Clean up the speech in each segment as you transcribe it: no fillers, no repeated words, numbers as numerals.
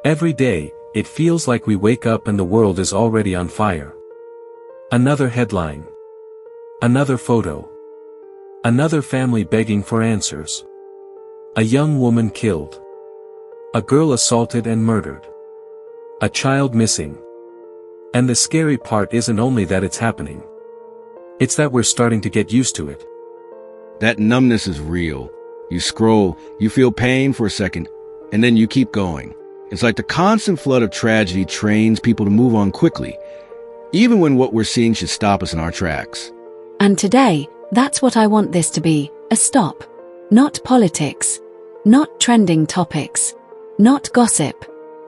Every day, it feels like we wake up and the world is already on fire. Another headline. Another photo. Another family begging for answers. A young woman killed. A girl assaulted and murdered. A child missing. And the scary part isn't only that it's happening. It's that we're starting to get used to it. That numbness is real. You scroll, you feel pain for a second, and then you keep going. It's like the constant flood of tragedy trains people to move on quickly, even when what we're seeing should stop us in our tracks. And today, that's what I want this to be, a stop. Not politics. Not trending topics. Not gossip.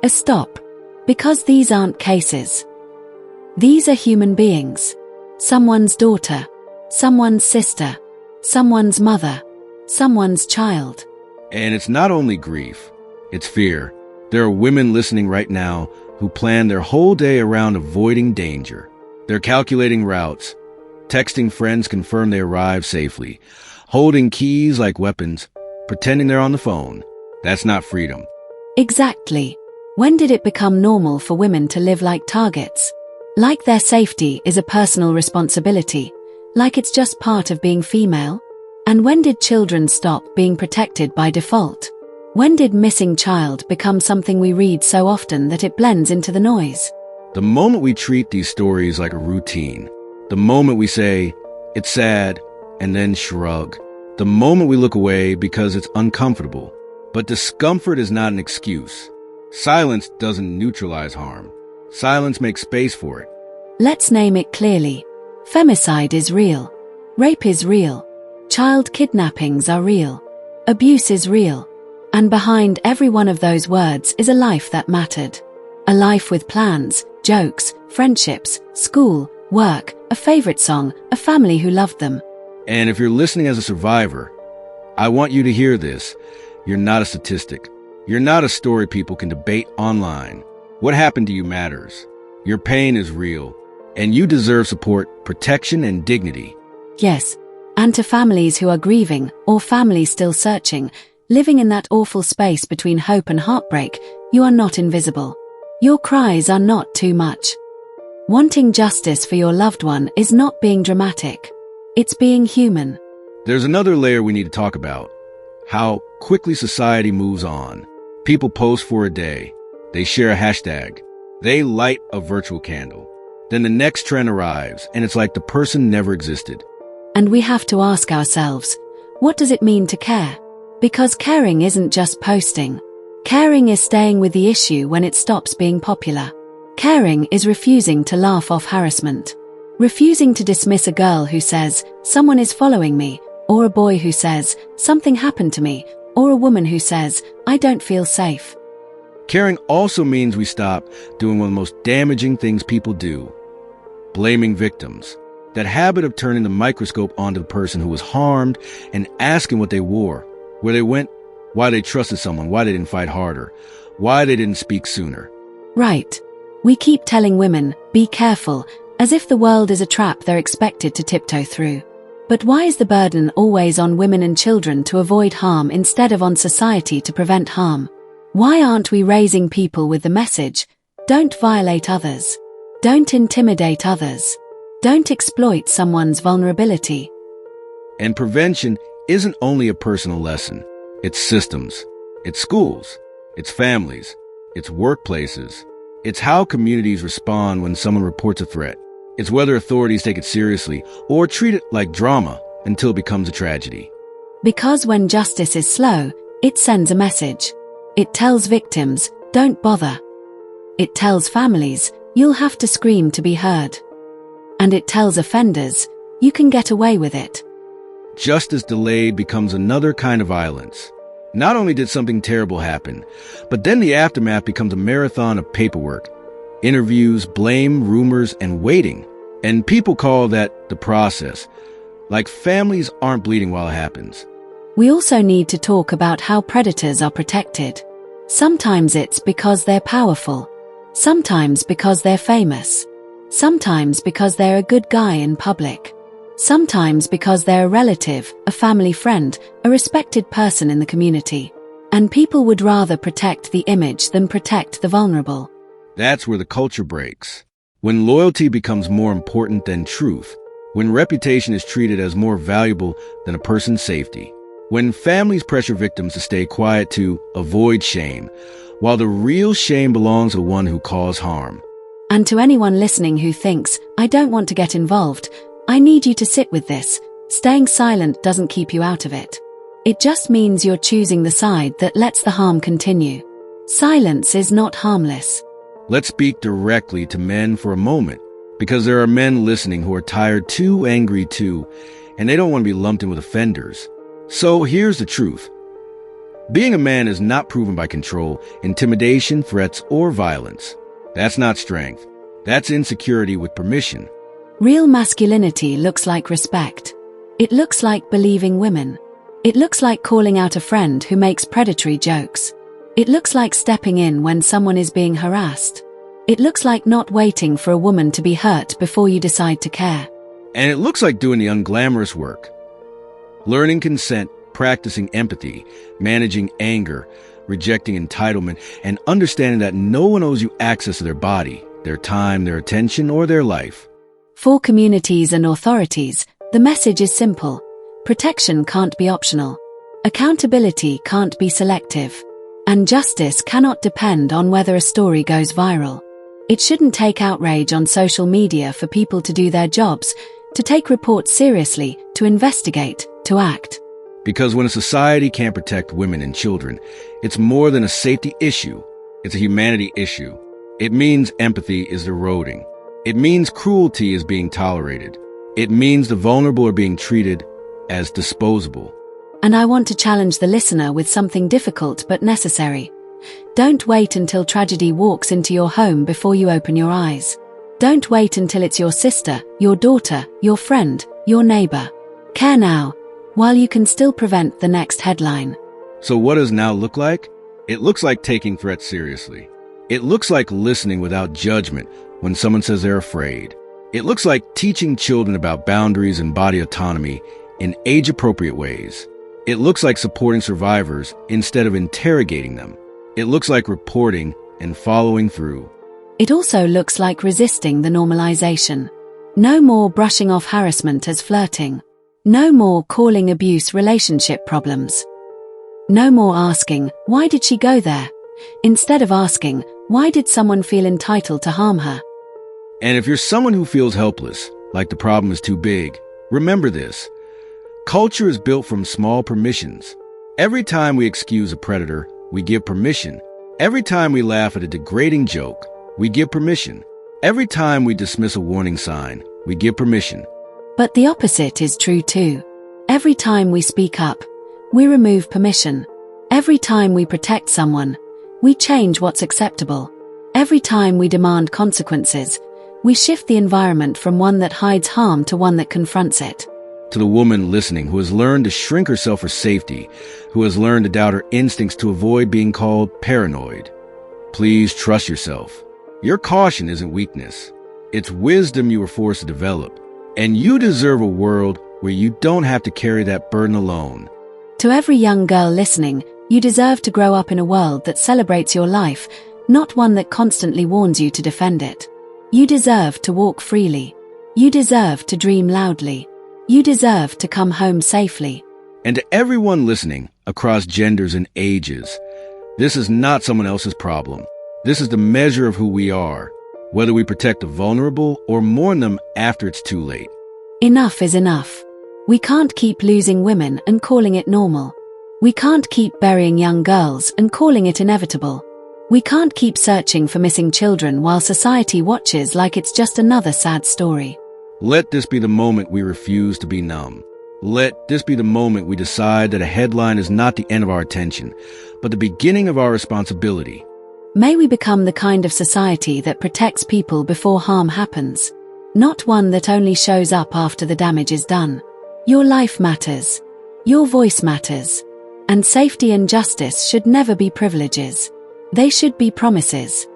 A stop. Because these aren't cases. These are human beings. Someone's daughter. Someone's sister. Someone's mother. Someone's child. And it's not only grief, it's fear. There are women listening right now who plan their whole day around avoiding danger. They're calculating routes, texting friends confirm they arrive safely, holding keys like weapons, pretending they're on the phone. That's not freedom. Exactly. When did it become normal for women to live like targets? Like their safety is a personal responsibility, like it's just part of being female? And when did children stop being protected by default? When did missing child become something we read so often that it blends into the noise? The moment we treat these stories like a routine, the moment we say, it's sad, and then shrug, the moment we look away because it's uncomfortable. But discomfort is not an excuse. Silence doesn't neutralize harm. Silence makes space for it. Let's name it clearly. Femicide is real. Rape is real. Child kidnappings are real. Abuse is real. And behind every one of those words is a life that mattered. A life with plans, jokes, friendships, school, work, a favorite song, a family who loved them. And if you're listening as a survivor, I want you to hear this. You're not a statistic. You're not a story people can debate online. What happened to you matters. Your pain is real. And you deserve support, protection, and dignity. Yes. And to families who are grieving, or families still searching, living in that awful space between hope and heartbreak, you are not invisible. Your cries are not too much. Wanting justice for your loved one is not being dramatic. It's being human. There's another layer we need to talk about. How quickly society moves on. People post for a day. They share a hashtag. They light a virtual candle. Then the next trend arrives, and it's like the person never existed. And we have to ask ourselves, what does it mean to care? Because caring isn't just posting. Caring is staying with the issue when it stops being popular. Caring is refusing to laugh off harassment. Refusing to dismiss a girl who says, someone is following me, or a boy who says, something happened to me, or a woman who says, I don't feel safe. Caring also means we stop doing one of the most damaging things people do. Blaming victims. That habit of turning the microscope onto the person who was harmed and asking what they wore, where they went, why they trusted someone, why they didn't fight harder, why they didn't speak sooner. Right. We keep telling women, be careful, as if the world is a trap they're expected to tiptoe through. But why is the burden always on women and children to avoid harm instead of on society to prevent harm? Why aren't we raising people with the message, don't violate others, don't intimidate others, don't exploit someone's vulnerability? And prevention isn't only a personal lesson. It's systems. It's schools. It's families. It's workplaces. It's how communities respond when someone reports a threat. It's whether authorities take it seriously or treat it like drama until it becomes a tragedy. Because when justice is slow, it sends a message. It tells victims, don't bother. It tells families, you'll have to scream to be heard. And it tells offenders, you can get away with it. Justice delayed becomes another kind of violence. Not only did something terrible happen, but then the aftermath becomes a marathon of paperwork, interviews, blame, rumors, and waiting. And people call that the process. Like families aren't bleeding while it happens. We also need to talk about how predators are protected. Sometimes it's because they're powerful. Sometimes because they're famous. Sometimes because they're a good guy in public. Sometimes because they're a relative, a family friend, a respected person in the community. And people would rather protect the image than protect the vulnerable. That's where the culture breaks. When loyalty becomes more important than truth, when reputation is treated as more valuable than a person's safety, when families pressure victims to stay quiet to avoid shame, while the real shame belongs to the one who caused harm. And to anyone listening who thinks, I don't want to get involved, I need you to sit with this. Staying silent doesn't keep you out of it. It just means you're choosing the side that lets the harm continue. Silence is not harmless. Let's speak directly to men for a moment, because there are men listening who are tired too, angry too, and they don't want to be lumped in with offenders. So here's the truth. Being a man is not proven by control, intimidation, threats, or violence. That's not strength. That's insecurity with permission. Real masculinity looks like respect. It looks like believing women. It looks like calling out a friend who makes predatory jokes. It looks like stepping in when someone is being harassed. It looks like not waiting for a woman to be hurt before you decide to care. And it looks like doing the unglamorous work. Learning consent, practicing empathy, managing anger, rejecting entitlement, and understanding that no one owes you access to their body, their time, their attention, or their life. For communities and authorities, the message is simple. Protection can't be optional. Accountability can't be selective. And justice cannot depend on whether a story goes viral. It shouldn't take outrage on social media for people to do their jobs, to take reports seriously, to investigate, to act. Because when a society can't protect women and children, it's more than a safety issue. It's a humanity issue. It means empathy is eroding. It means cruelty is being tolerated. It means the vulnerable are being treated as disposable. And I want to challenge the listener with something difficult but necessary. Don't wait until tragedy walks into your home before you open your eyes. Don't wait until it's your sister, your daughter, your friend, your neighbor. Care now, while you can still prevent the next headline. So what does now look like? It looks like taking threats seriously. It looks like listening without judgment when someone says they're afraid. It looks like teaching children about boundaries and body autonomy in age-appropriate ways. It looks like supporting survivors instead of interrogating them. It looks like reporting and following through. It also looks like resisting the normalization. No more brushing off harassment as flirting. No more calling abuse relationship problems. No more asking, why did she go there? Instead of asking, why did someone feel entitled to harm her? And if you're someone who feels helpless, like the problem is too big, remember this. Culture is built from small permissions. Every time we excuse a predator, we give permission. Every time we laugh at a degrading joke, we give permission. Every time we dismiss a warning sign, we give permission. But the opposite is true too. Every time we speak up, we remove permission. Every time we protect someone, we change what's acceptable. Every time we demand consequences, we shift the environment from one that hides harm to one that confronts it. To the woman listening who has learned to shrink herself for safety, who has learned to doubt her instincts to avoid being called paranoid, please trust yourself. Your caution isn't weakness. It's wisdom you were forced to develop. And you deserve a world where you don't have to carry that burden alone. To every young girl listening, you deserve to grow up in a world that celebrates your life, not one that constantly warns you to defend it. You deserve to walk freely. You deserve to dream loudly. You deserve to come home safely. And to everyone listening, across genders and ages, this is not someone else's problem. This is the measure of who we are, whether we protect the vulnerable or mourn them after it's too late. Enough is enough. We can't keep losing women and calling it normal. We can't keep burying young girls and calling it inevitable. We can't keep searching for missing children while society watches like it's just another sad story. Let this be the moment we refuse to be numb. Let this be the moment we decide that a headline is not the end of our attention, but the beginning of our responsibility. May we become the kind of society that protects people before harm happens, not one that only shows up after the damage is done. Your life matters. Your voice matters. And safety and justice should never be privileges. They should be promises.